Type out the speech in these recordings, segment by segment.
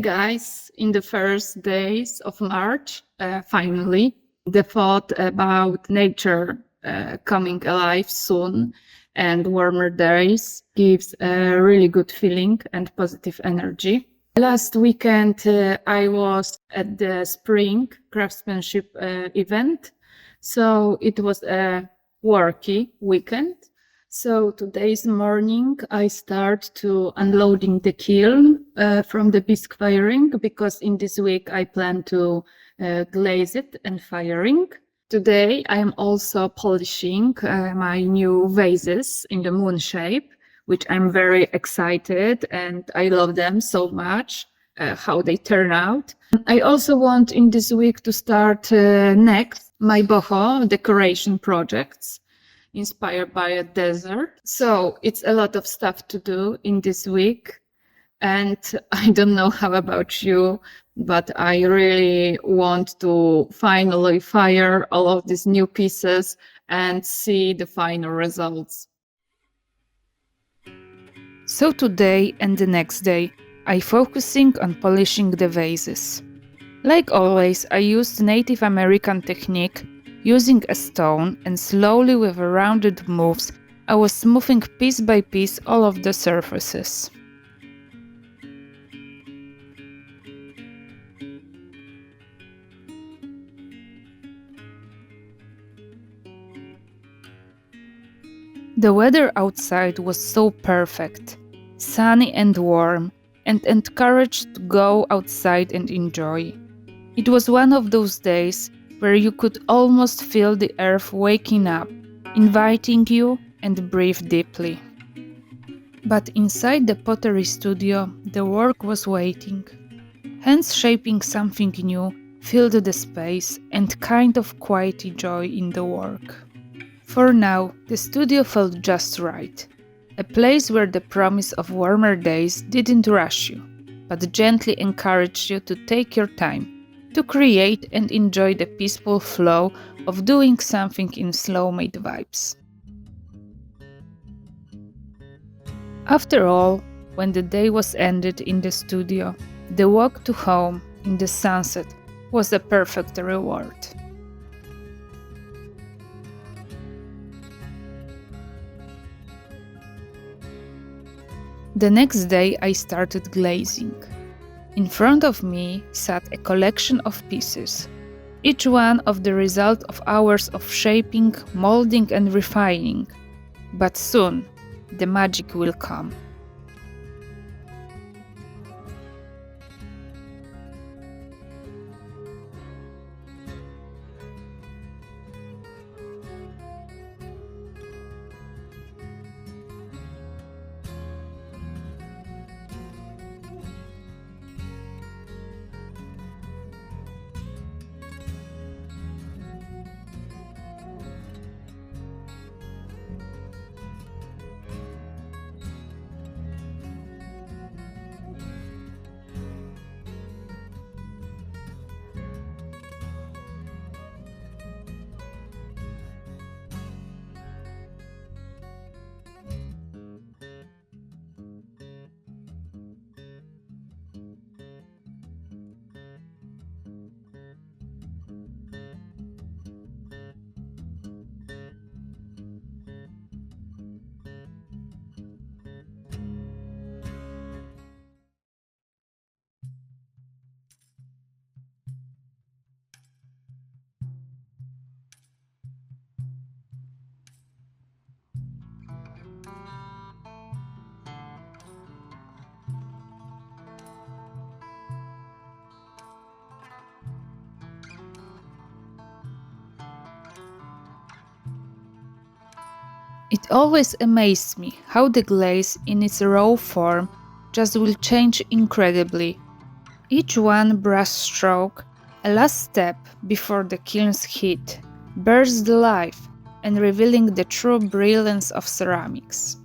guys, in the first days of March, finally, the thought about nature coming alive soon and warmer days gives a really good feeling and positive energy. Last weekend, I was at the spring craftsmanship event, so it was a worky weekend. So today's morning, I start to unloading the kiln from the Bisque firing, because in this week I plan to glaze it and firing. Today I am also polishing my new vases in the moon shape, which I'm very excited and I love them so much, how they turn out. I also want in this week to start next my boho decoration projects, inspired by a desert. So it's a lot of stuff to do in this week. And I don't know how about you, but I really want to finally fire all of these new pieces and see the final results. So today and the next day, I focusing on polishing the vases. Like always, I used Native American technique, using a stone, and slowly with rounded moves, I was smoothing piece by piece all of the surfaces. The weather outside was so perfect, sunny and warm, and encouraged to go outside and enjoy. It was one of those days where you could almost feel the earth waking up, inviting you and breathe deeply. But inside the pottery studio, the work was waiting. Hands shaping something new filled the space and kind of quiet joy in the work. For now, the studio felt just right. A place where the promise of warmer days didn't rush you, but gently encouraged you to take your time, to create and enjoy the peaceful flow of doing something in slow-made vibes. After all, when the day was ended in the studio, the walk to home in the sunset was a perfect reward. The next day I started glazing. In front of me sat a collection of pieces, each one of the result of hours of shaping, molding and refining. But soon, the magic will come. It always amazed me how the glaze in its raw form just will change incredibly. Each one brush stroke, a last step before the kiln's heat, bears the life and revealing the true brilliance of ceramics.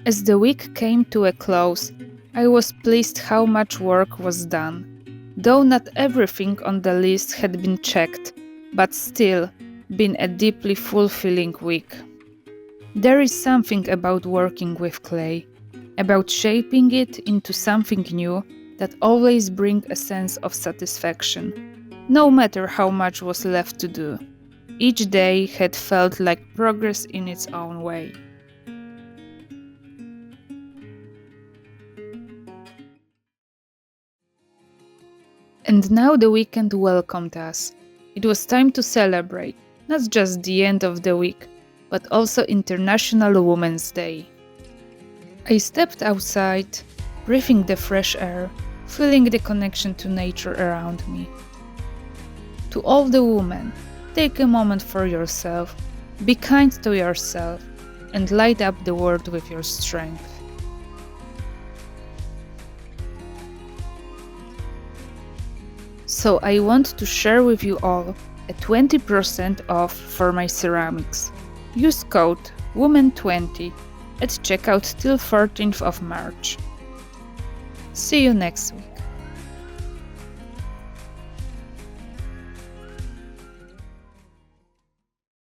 As the week came to a close, I was pleased how much work was done. Though not everything on the list had been checked, but still been a deeply fulfilling week. There is something about working with clay, about shaping it into something new that always brings a sense of satisfaction, no matter how much was left to do. Each day had felt like progress in its own way. And now the weekend welcomed us. It was time to celebrate, not just the end of the week, but also International Women's Day. I stepped outside, breathing the fresh air, feeling the connection to nature around me. To all the women, take a moment for yourself, be kind to yourself, and light up the world with your strength. So I want to share with you all a 20% off for my ceramics. Use code WOMEN20 at checkout till 13th of March. See you next week.